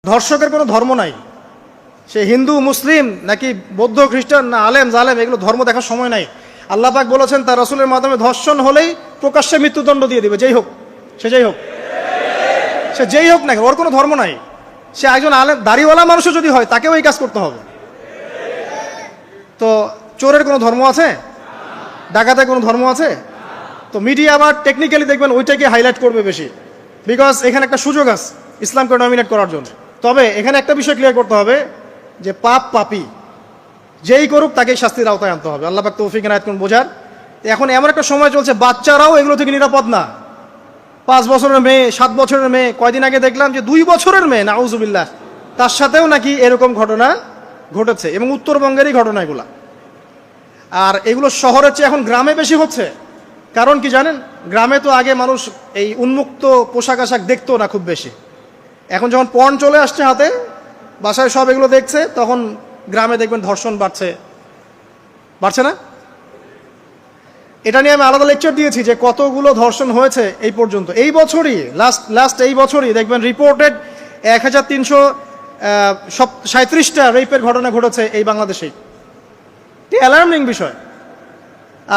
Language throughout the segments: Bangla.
ধর্ষকের কোনো ধর্ম নাই, সে হিন্দু মুসলিম নাকি বৌদ্ধ খ্রিস্টান না আলেম জালেম, এগুলো ধর্ম দেখার সময় নাই। আল্লাহ পাক বলেছেন তার রাসূলের মাধ্যমে ধর্ষণ হলেই প্রকাশ্যে মৃত্যুদণ্ড দিয়ে দিবে, যেই হোক সে যেই হোক না, ওর কোনো ধর্ম নাই। সে একজন আলেম দাড়িওয়ালা মানুষও যদি হয় তাকেও এই কাজ করতে হবে। তো চোরের কোনো ধর্ম আছে? ডাকাতের কোনো ধর্ম আছে? তো মিডিয়া আবার টেকনিক্যালি দেখবেন ওইটাকে হাইলাইট করবে বেশি, বিকজ এখানে একটা সুযোগ আছে ইসলামকে ডমিনেট করার জন্য। তবে এখানে একটা বিষয় ক্লিয়ার করতে হবে যে পাপী যেই করুক তাকেই শাস্তির আওতায় আনতে হবে। আল্লাহ পাক তৌফিক এনায়েত করুন বোঝার। এখন এমন একটা সময় চলছে বাচ্চারাও এগুলো থেকে নিরাপদ না। 5 বছরের মেয়ে, 7 বছরের মেয়ে, কয়দিন আগে দেখলাম যে 2 বছরের মেয়ে, নাউজুবিল্লাহ, তার সাথেও নাকি এরকম ঘটনা ঘটেছে, এবং উত্তরবঙ্গেরই ঘটনা এগুলা। আর এগুলো শহরের চেয়ে এখন গ্রামে বেশি হচ্ছে। কারণ কি জানেন, গ্রামে তো আগে মানুষ এই উন্মুক্ত পোশাক আশাক দেখতো না খুব বেশি। এখন যখন পর্ন চলে আসছে হাতে, বাসায় সব এগুলো দেখছে, তখন গ্রামে দেখবেন ধর্ষণ বাড়ছে না? এটা নিয়ে আমি আলাদা লেকচার দিয়েছি যে কতগুলো ধর্ষণ হয়েছে এই পর্যন্ত। এই বছরই লাস্ট এই বছরই দেখবেন রিপোর্টেড 1337টা রেপের ঘটনা ঘটেছে এই বাংলাদেশেই। এটি অ্যালার্মিং বিষয়।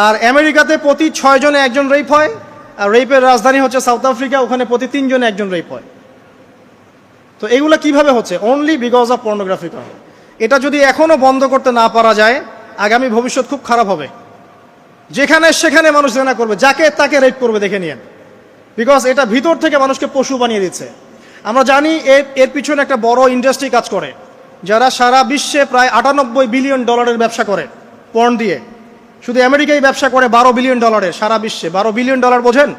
আর আমেরিকাতে প্রতি 6 জনে একজন রেপ হয়, আর রেপের রাজধানী হচ্ছে সাউথ আফ্রিকা, ওখানে প্রতি 3 জনে একজন রেপ হয়। তো এগুলো কিভাবে হচ্ছে? Only because of pornography. এটা যদি এখনো বন্ধ করতে না পারা যায়, আগামী ভবিষ্যৎ খুব খারাপ হবে। যেখানে সেখানে মানুষ জেনা করবে, যাকে তাকে রেপ করবে, দেখে নিয়েন। বিকজ এটা ভিতর থেকে মানুষকে পশু বানিয়ে দিচ্ছে। আমরা জানি এর পিছনে একটা বড় ইন্ডাস্ট্রি কাজ করে, যারা সারা বিশ্বে প্রায় $98 বিলিয়ন ব্যবসা করে পর্ন দিয়ে। শুধু আমেরিকায় ব্যবসা করে $12 বিলিয়ন সারা বিশ্বে। $12 বিলিয়ন বোঝেন?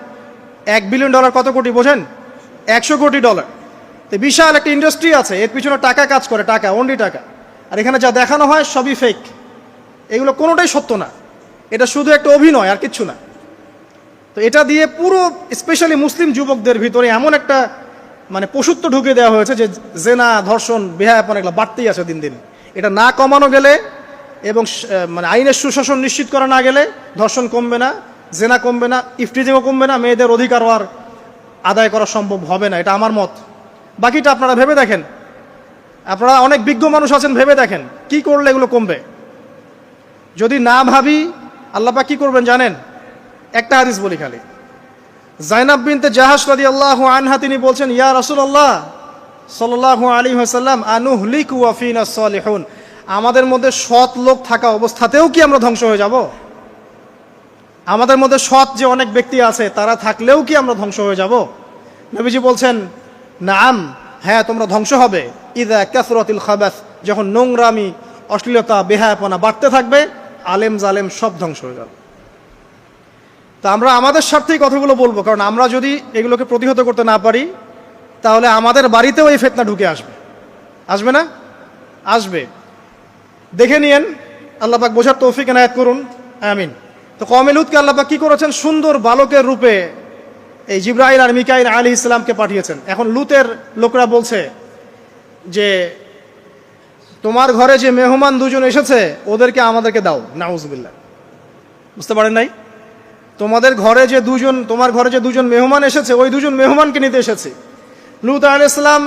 $1 বিলিয়ন কত কোটি বোঝেন? $100 কোটি। তো বিশাল একটা ইন্ডাস্ট্রি আছে, এর পিছনে টাকা কাজ করে, টাকা, অনলি টাকা। আর এখানে যা দেখানো হয় সবই ফেক, এগুলো কোনোটাই সত্য না। এটা শুধু একটা অভিনয়, আর কিচ্ছু না। তো এটা দিয়ে পুরো স্পেশালি মুসলিম যুবকদের ভিতরে এমন একটা পশুত্ব ঢুকে দেওয়া হয়েছে যে জেনা, ধর্ষণ, বেহায়াপনা এগুলো বাড়তেই আছে দিন দিন। এটা না কমানো গেলে এবং আইনের সুশাসন নিশ্চিত করা না গেলে ধর্ষণ কমবে না, জেনা কমবে না, ইফটিজিংও কমবে না, মেয়েদের অধিকার আর আদায় করা সম্ভব হবে না। এটা আমার মত। বাকিটা আপনারা ভেবে দেখেন। আপনারা অনেক বিজ্ঞ মানুষ আছেন, ভেবে দেখেন কি করলে এগুলো কমবে। যদি না ভাবি, আল্লাহ পাক কি করবেন জানেন? একটা হাদিস বলি খালি। জাইনাব বিনতে জাহাশ রাদিয়াল্লাহু আনহা তিনি বলছেন, ইয়া রাসূলুল্লাহ সাল্লাল্লাহু আলাইহি ওয়াসাল্লাম, আনুহলিকু ওয়া ফিনা সালিহুন, আমাদের মধ্যে সৎ লোক থাকা অবস্থাতেও কি আমরা ধ্বংস হয়ে যাব? আমাদের মধ্যে সৎ যে অনেক ব্যক্তি আছে তারা থাকলেও কি আমরা ধ্বংস হয়ে যাব? নবীজি বলছেন, নাম, হ্যাঁ তোমরা ধ্বংস হবে। ইযা কাসরাতিল খাবাস, যখন নোংরামি, অশ্লীলতা, বেহায়াপনা বাড়তে থাকবে, আলেম জালেম সব ধ্বংস হয়ে যাবে। তো আমরা আমাদের স্বার্থেই কথাগুলো বলবো, কারণ আমরা যদি এগুলোকে প্রতিহত করতে না পারি, তাহলে আমাদের বাড়িতেও এই ফিতনা ঢুকে আসবে না? আসবে। দেখে নিয়েন, আল্লাহ পাক বোঝার তৌফিক এনায়েত করুন, আমিন। তো কওমে লূতকে আল্লাহ পাক কি করেছেন? সুন্দর বালকের রূপে এই জিবরাইল আর মিকাইল আলাইহিস সালামকে পাঠিয়েছেন। এখন লূতের লোকরা বলছে যে তোমার ঘরে যে মেহমান 2 জন এসেছে ওদেরকে আমাদেরকে দাও। নাউজুবিল্লাহ, বুঝতে পারেন নাই? তোমার ঘরে যে 2 জন মেহমান এসেছে, ওই 2 জন মেহমানকে নিতে এসেছে। লূত আলাইহিস সালাম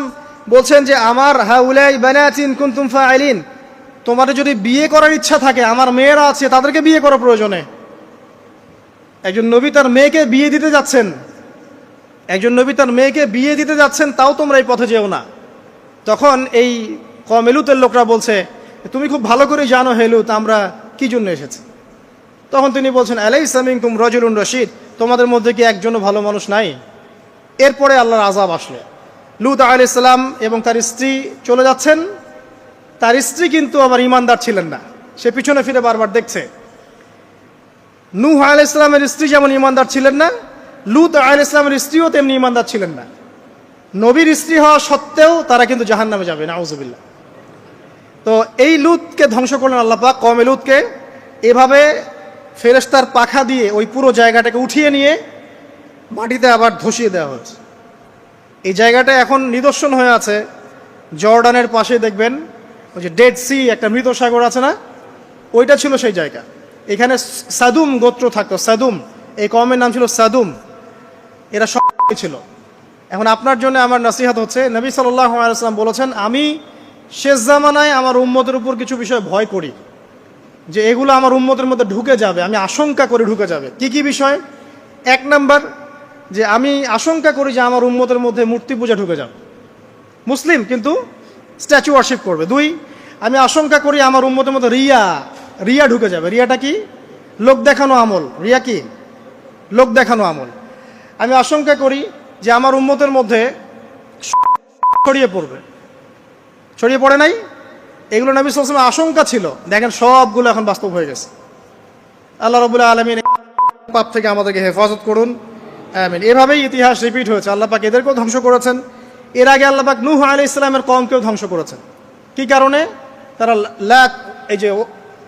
বলছেন যে আমার হাউলাই বানাতিন কুনতুম ফাইলিন, তোমাদের যদি বিয়ে করার ইচ্ছা থাকে, আমার মেয়েরা আছে, তাদেরকে বিয়ে করা প্রয়োজনে। একজন নবী তার মেয়েকে বিয়ে দিতে যাচ্ছেন, তাও তোমরা এই পথে যেও না। তখন এই কওমে লূতের লোকরা বলছে, তুমি খুব ভালো করে জানো হে লূত আমরা কি জন্য এসেছি। তখন তিনি বলছেন, আলাইসা মিনকুম রাজুলুন রাশীদ, তোমাদের মধ্যে কি একজনও ভালো মানুষ নাই? এরপরে আল্লাহর আযাব আসলো। লূত আলাইহিস সালাম এবং তার স্ত্রী চলে যাচ্ছেন। তার স্ত্রী কিন্তু আবার ঈমানদার ছিলেন না, সে পিছনে ফিরে বারবার দেখছে। নূহ আলাইহিস সালামের স্ত্রী যেমন ঈমানদার ছিলেন না, লূত আলাইহিস সালামের স্ত্রীও তেমনি ঈমানদার ছিলেন না। নবীর স্ত্রী হওয়া সত্ত্বেও তারা কিন্তু জাহান্নামে যাবে, নাউজুবিল্লাহ। তো এই লূতকে ধ্বংস করলেন আল্লাহ পাক, কওমে লূতকে। এভাবে ফেরেশতার পাখা দিয়ে ওই পুরো জায়গাটাকে উঠিয়ে নিয়ে মাটিতে আবার ধসিয়ে দেওয়া হয়েছে। এই জায়গাটা এখন নিদর্শন হয়ে আছে। জর্ডানের পাশে দেখবেন ওই যে ডেড সি, একটা মৃত সাগর আছে না, ওইটা ছিল সেই জায়গা। এখানে সাদুম গোত্র থাকতো। সাদুম, এই কওমের নাম ছিল সাদুম। এরা সব ছিল। এখন আপনার জন্য আমার নসিহত হচ্ছে, নবী সাল্লাল্লাহু আলাইহি ওয়াসাল্লাম বলেছেন, আমি শেষ জামানায় আমার উম্মতের উপর কিছু বিষয় ভয় করি, যে এগুলো আমার উম্মতের মধ্যে ঢুকে যাবে, আমি আশঙ্কা করি ঢুকে যাবে। কি কি বিষয়? এক নাম্বার, যে আমি আশঙ্কা করি যে আমার উম্মতের মধ্যে মূর্তি পূজা ঢুকে যাবে, মুসলিম কিন্তু স্ট্যাচু ওয়ার্শিপ করবে। দুই, আমি আশঙ্কা করি আমার উম্মতের মধ্যে রিয়া ঢুকে যাবে। রিয়াটা কি? লোক দেখানো আমল। রিয়া কি? লোক দেখানো আমল। আমি আশঙ্কা করি যে আমার উম্মতের মধ্যে ছড়িয়ে পড়বে। ছড়িয়ে পড়ে নাই? এগুলো নবী সাল্লাল্লাহু আলাইহি ওয়াসাল্লামের আশঙ্কা ছিল। দেখেন সবগুলো এখন বাস্তব হয়ে গেছে। আল্লাহ রাব্বুল আলামিন পাপ থেকে আমাদেরকে হেফাজত করুন, আমিন। এভাবেই ইতিহাস রিপিট হয়েছে। আল্লাহ পাক এদেরকেও ধ্বংস করেছেন। এর আগে আল্লাহ পাক নূহ আলাইহিস সালামের কওমকেও ধ্বংস করেছেন। কি কারণে? তারা এই যে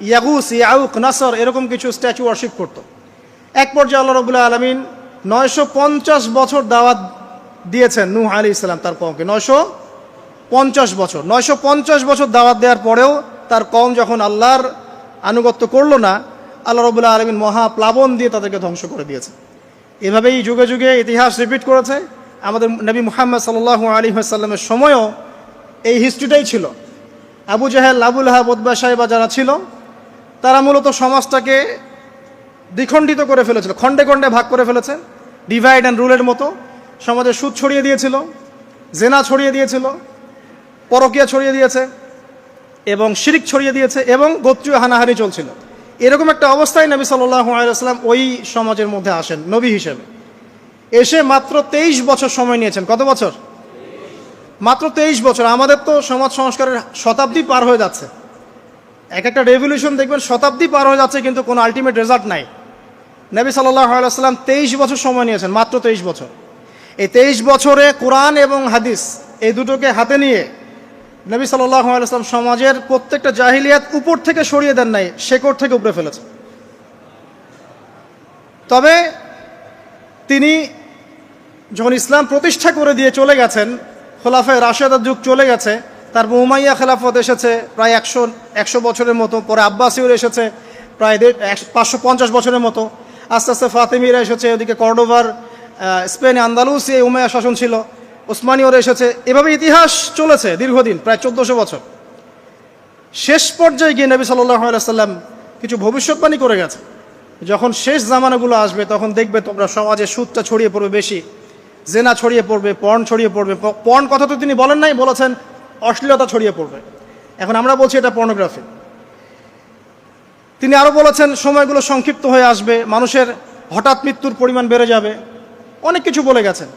ইয়াগুস, ইয়াউক, নাসর এরকম কিছু স্ট্যাচু ওয়ার্শিপ করত। এক পর্যায়ে আল্লাহ রাব্বুল আলামিন 950 বছর দাওয়াত দিয়েছেন নূহ আলাইহিস সালাম তার কওমকে। 950 বছর দাওয়াত দেওয়ার পরেও তার কওম যখন আল্লাহর আনুগত্য করলো না, আল্লাহ রাব্বুল আলামিন মহা প্লাবন দিয়ে তাদেরকে ধ্বংস করে দিয়েছে। এভাবেই যুগে যুগে ইতিহাস রিপিট করেছে। আমাদের নবী মুহাম্মদ সাল্লাল্লাহু আলাইহি ওয়াসাল্লামের সময়ও এই হিস্ট্রিটাই ছিল। আবু জাহেল, আবু লাহাব, উতবা, শাইবা যারা ছিল, তারা মূলত সমাজটাকে দ্বিখণ্ডিত করে ফেলেছিল, খণ্ডে খণ্ডে ভাগ করে ফেলেছে, ডিভাইড অ্যান্ড রুলের মতো। সমাজে সুদ ছড়িয়ে দিয়েছিল, জেনা ছড়িয়ে দিয়েছিল, পরকিয়া ছড়িয়ে দিয়েছে এবং শিরক ছড়িয়ে দিয়েছে এবং গোত্রীয় হানাহানি চলছিল। এরকম একটা অবস্থায় নবী সাল্লাল্লাহু আলাইহি ওয়াসাল্লাম ওই সমাজের মধ্যে আসেন নবী হিসেবে। এসে মাত্র 23 বছর সময় নিয়েছেন। কত বছর? মাত্র 23 বছর। আমাদের তো সমাজ সংস্কারের শতাব্দী পার হয়ে যাচ্ছে। এক একটা রেভলিউশন দেখবেন শতাব্দী পার হয়ে যাচ্ছে, কিন্তু কোনো আলটিমেট রেজাল্ট নাই। নবী সাল্লাল্লাহু আলাইহি ওয়াসাল্লাম 23 বছর সময় নিয়েছেন, মাত্র 23 বছর। এই 23 বছরে কোরআন এবং হাদিস এই দুটোকে হাতে নিয়ে নবী সাল্লাল্লাহু আলাইহি ওয়াসাল্লাম সমাজের প্রত্যেকটা জাহিলিয়াত উপর থেকে সরিয়ে দেন নাই, শেকড় থেকে উপরে ফেলেছে। তবে তিনি যখন ইসলাম প্রতিষ্ঠা করে দিয়ে চলে গেছেন, খোলাফায়ে রাশেদার যুগ চলে গেছে, তারপর উমাইয়া খেলাফত এসেছে প্রায় 100 বছরের মতো, পরে আব্বাসীয়র এসেছে প্রায় 550 বছরের মতো, আস্তে আস্তে ফাতেমিরা এসেছে, ওদিকে কর্ডোভার, স্পেনে আন্দালুসিয়া উমাইয়া শাসন ছিল, ওসমানীয়রা এসেছে। এভাবে ইতিহাস চলেছে দীর্ঘদিন, প্রায় 1400 বছর। শেষ পর্যায়ে গিয়ে নবী সাল্লাল্লাহু আলাইহি ওয়াসাল্লাম কিছু ভবিষ্যৎবাণী করে গেছে, যখন শেষ জামানাগুলো আসবে তখন দেখবে তোমরা সমাজে সুদটা ছড়িয়ে পড়বে বেশি, জেনা ছড়িয়ে পড়বে, পর্ন ছড়িয়ে পড়বে। পর্ন কথা তো তিনি বলেন নাই, বলেছেন অশ্লীলতা ছড়িয়ে পড়বে। এখন আমরা বলছি এটা পর্নোগ্রাফি। তিনি আরও বলেছেন সময়গুলো সংক্ষিপ্ত হয়ে আসবে, মানুষের হঠাৎ মৃত্যুর পরিমাণ বেড়ে যাবে, অনেক কিছু বলে গেছেন।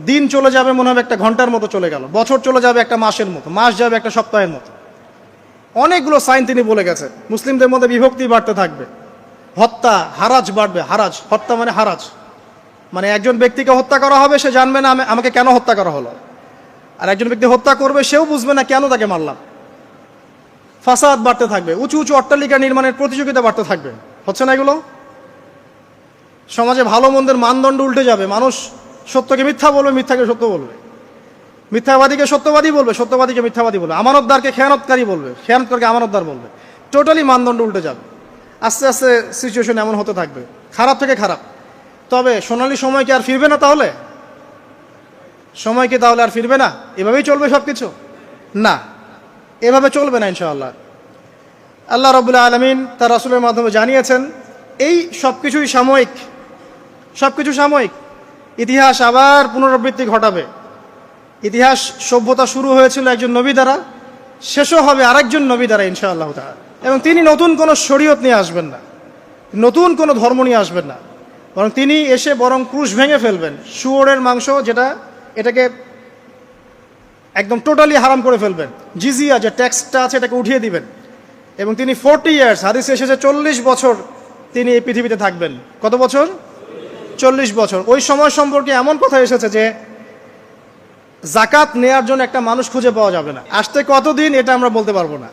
দিন চলে যাবে মনে হবে একটা ঘন্টার মতো চলে গেল, বছর চলে যাবে একটা মাসের মতো, মাস যাবে একটা সপ্তাহের মতো। অনেকগুলো সাইন তিনি বলে গেছেন। মুসলিমদের মধ্যে বিভক্তি বাড়তে থাকবে, হত্যা, হারাজ বাড়বে। হারাজ, হত্যা মানে হারাজ, মানে একজন ব্যক্তিকে হত্যা করা হবে, সে জানবে না আমাকে কেন হত্যা করা হলো, আর একজন ব্যক্তি হত্যা করবে, সেও বুঝবে না কেন তাকে মারলাম। ফাসাদ বাড়তে থাকবে, উঁচু উঁচু অট্টালিকা নির্মাণের প্রতিযোগিতা বাড়তে থাকবে। হচ্ছে না এগুলো? সমাজে ভালো মন্দের মানদণ্ড উল্টে যাবে। মানুষ সত্যকে মিথ্যা বলবে, মিথ্যাকে সত্য বলবে, মিথ্যাবাদীকে সত্যবাদী বলবে, সত্যবাদীকে মিথ্যাবাদী বলবে, আমানতদারকে খেয়ানতকারী বলবে, খেয়ানতকারকে আমানতদার বলবে। টোটালি মানদণ্ড উল্টে যাবে। আস্তে আস্তে সিচুয়েশন এমন হতে থাকবে, খারাপ থেকে খারাপ। তবে সোনালী সময় কি আর ফিরবে না? তাহলে সময় কি তাহলে আর ফিরবে না? এভাবেই চলবে সব কিছু? না, এভাবে চলবে না ইনশাআল্লাহ। আল্লাহ রাব্বুল আলামিন তার রাসূলের মাধ্যমে জানিয়েছেন এই সব কিছুই সাময়িক, সব কিছু সাময়িক। ইতিহাস আবার পুনরাবৃত্তি ঘটাবে। ইতিহাস সভ্যতা শুরু হয়েছিল একজন নবী দ্বারা, শেষও হবে আরেকজন নবী দ্বারা ইনশাআল্লাহ তাআলা। এবং তিনি নতুন কোনো শরীয়ত নিয়ে আসবেন না, নতুন কোনো ধর্ম নিয়ে আসবেন না, বরং তিনি এসে বরং ক্রুশ ভেঙে ফেলবেন। শুয়োরের মাংস যেটা, এটাকে একদম টোটালি হারাম করে ফেলবেন। জিজিয়া যে ট্যাক্সটা আছে এটাকে উঠিয়ে দিবেন। এবং তিনি 40 ইয়ার্স, হাদিসে এসেছে 40 বছর তিনি এই পৃথিবীতে থাকবেন। কত বছর? 40 বছর। ওই সময় সম্পর্কে এমন কথা এসেছে যে জাকাত নেয়ার জন্য একটা মানুষ খুঁজে পাওয়া যাবে না। আসতে কতদিন এটা আমরা বলতে পারবো না,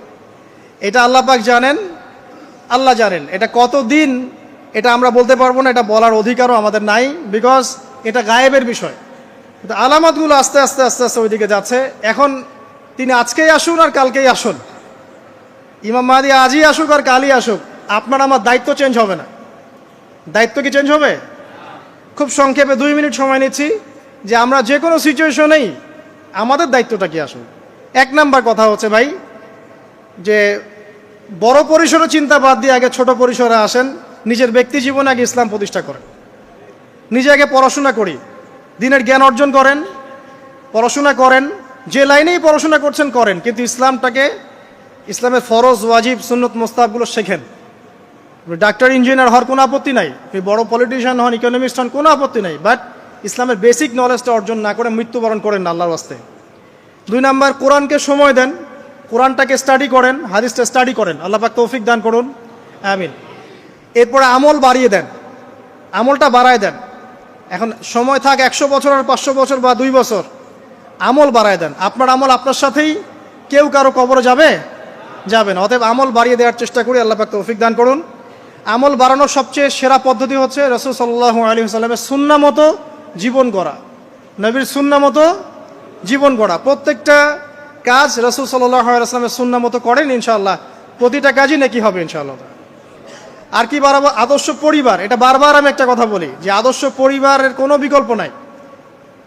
এটা আল্লাহ পাক জানেন, আল্লাহ জানেন। এটা কতদিন এটা আমরা বলতে পারবো না, এটা বলার অধিকারও আমাদের নাই, বিকজ এটা গায়েবের বিষয়। কিন্তু আলামতগুলো আস্তে আস্তে আস্তে আস্তে ওইদিকে যাচ্ছে। এখন তিনি আজকেই আসুন আর কালকেই আসুন, ইমাম মাহদী আজই আসুক আর কালই আসুক, আপনার আমার দায়িত্ব চেঞ্জ হবে না। দায়িত্ব কি চেঞ্জ হবে? খুব সংক্ষেপে 2 মিনিট সময় নিচ্ছি। যে আমরা যে কোনো সিচুয়েশনেই আমাদের দায়িত্বটা কি আসলে। এক নাম্বার কথা হচ্ছে ভাই যে বড় পরিসরে চিন্তা বাদ দিয়ে আগে ছোট পরিসরে আসেন, নিজের ব্যক্তি জীবনে আগে ইসলাম প্রতিষ্ঠা করেন, নিজে আগে পড়াশোনা করি, দিনের জ্ঞান অর্জন করেন, পড়াশোনা করেন, যে লাইনেই পড়াশোনা করছেন করেন, কিন্তু ইসলামটাকে, ইসলামের ফরজ ওয়াজিব সুন্নত মোস্তাহাবগুলো শেখেন। ডাক্তার ইঞ্জিনিয়ার হওয়ার কোনো আপত্তি নাই, আপনি বড় পলিটিশিয়ান হন, ইকোনমিস্ট হন, কোনো আপত্তি নাই, বাট ইসলামের বেসিক নলেজটা অর্জন না করে মৃত্যুবরণ করেন না আল্লাহর ওয়াস্তে। 2 নাম্বার, কোরআনকে সময় দেন, কোরআনটাকে স্টাডি করেন, হাদিসটা স্টাডি করেন, আল্লাহ পাক তৌফিক দান করুন, আমিন। এরপরে আমল বাড়িয়ে দেন, আমলটা বাড়ায় দেন। এখন সময় থাক 100 বছর আর 500 বছর বা 2 বছর, আমল বাড়ায় দেন। আপনার আমল আপনার সাথেই, কেউ কারো কবরে যাবে না। অতএব আমল বাড়িয়ে দেওয়ার চেষ্টা করি, আল্লাহ পাক তৌফিক দান করুন। আমল বাড়ানোর সবচেয়ে সেরা পদ্ধতি হচ্ছে রাসূল সাল্লাল্লাহু আলাইহি ওয়াসাল্লামের সুন্নাহ মতো জীবন গড়া, নবীর সুন্নাহ মতো জীবন গড়া। প্রত্যেকটা কাজ রাসূল সাল্লাল্লাহু আলাইহি ওয়াসাল্লামের সুন্নাহ মতো করেন, ইনশাআল্লাহ প্রতিটা কাজই নেকি হবে ইনশাআল্লাহ। আর কি বাড়াবো? আদর্শ পরিবার। এটা বারবার আমি একটা কথা বলি যে আদর্শ পরিবারের কোনো বিকল্প নাই।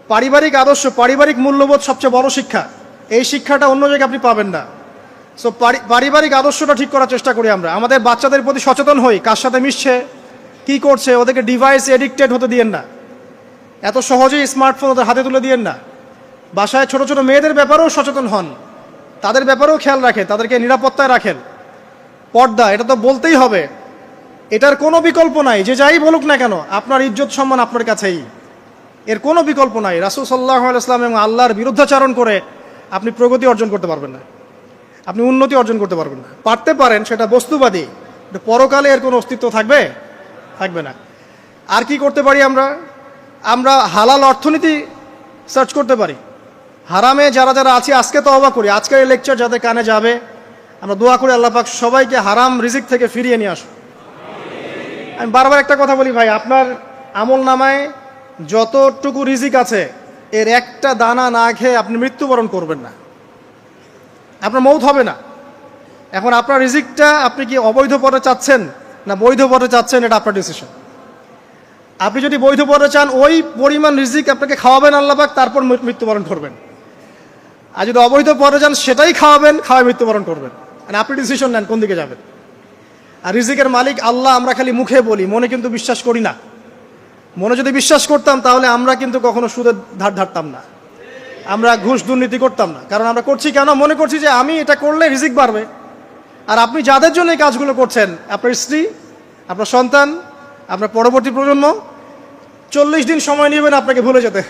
পারিবারিক আদর্শ, পারিবারিক মূল্যবোধ সবচেয়ে বড় শিক্ষা। এই শিক্ষাটা অন্য জায়গায় আপনি পাবেন না। সো পারিবারিক আদর্শটা ঠিক করার চেষ্টা করি আমরা। আমাদের বাচ্চাদের প্রতি সচেতন হই, কার সাথে মিশছে, কি করছে, ওদেরকে ডিভাইস এডিক্টেড হতে দিয়েন না, এত সহজেই স্মার্টফোন ওদের হাতে তুলে দিয়েন না। বাসায় ছোট ছোট মেয়েদের ব্যাপারেও সচেতন হন, তাদের ব্যাপারেও খেয়াল রাখেন, তাদেরকে নিরাপত্তায় রাখেন। পর্দা, এটা তো বলতেই হবে, এটার কোনো বিকল্প নাই। যে যাই বলুক না কেন, আপনার ইজ্জত সম্মান আপনার কাছেই, এর কোনো বিকল্প নাই। রাসূল সাল্লাল্লাহু আলাইহি ওয়াসাল্লাম এবং আল্লাহর বিরুদ্ধাচারণ করে আপনি প্রগতি অর্জন করতে পারবেন না, আপনি উন্নতি অর্জন করতে পারবেন না। পারতে পারেন, সেটা বস্তুবাদী, পরকালে এর কোনো অস্তিত্ব থাকবে না। আর কি করতে পারি আমরা হালাল অর্থনীতি সার্চ করতে পারি। হারামে যারা আছি আজকে তওবা করি, আজকের এই লেকচার যাদের কানে যাবে, আমরা দোয়া করি আল্লাহ পাক সবাইকে হারাম রিজিক থেকে ফিরিয়ে নিয়ে আসুন। আমি বারবার একটা কথা বলি ভাই, আপনার আমল নামায় যতটুকু রিজিক আছে এর একটা দানা না খেয়ে আপনি মৃত্যুবরণ করবেন না, আপনার মৌত হবে না। এখন আপনার রিজিকটা আপনি কি অবৈধ পথে চাচ্ছেন না বৈধ পথে চাচ্ছেন, এটা আপনার ডিসিশন। আপনি যদি বৈধ পথে চান, ওই পরিমাণ রিজিক আপনাকে খাওয়াবেন আল্লাহ পাক, তারপর মৃত্যুবরণ করবেন। আর যদি অবৈধ পথে চান, সেটাই খাওয়াবেন, খাওয়ায় মৃত্যুবরণ করবেন। মানে আপনি ডিসিশন নেন কোন দিকে যাবেন। আর রিজিকের মালিক আল্লাহ আমরা খালি মুখে বলি, মনে কিন্তু বিশ্বাস করি না। মনে যদি বিশ্বাস করতাম তাহলে আমরা কিন্তু কখনো সুদের ধার ধারতাম না, আমরা ঘুষ দুর্নীতি করতাম না। কারণ আমরা করছি কেন? মনে করছি যে আমি এটা করলে রিজিক বাড়বে। আর আপনি যাদের জন্য এই কাজগুলো করছেন, আপনার স্ত্রী, আপনার সন্তান, আপনার পরবর্তী প্রজন্ম, 40 দিন সময় নেবেন আপনাকে ভুলে যেতে।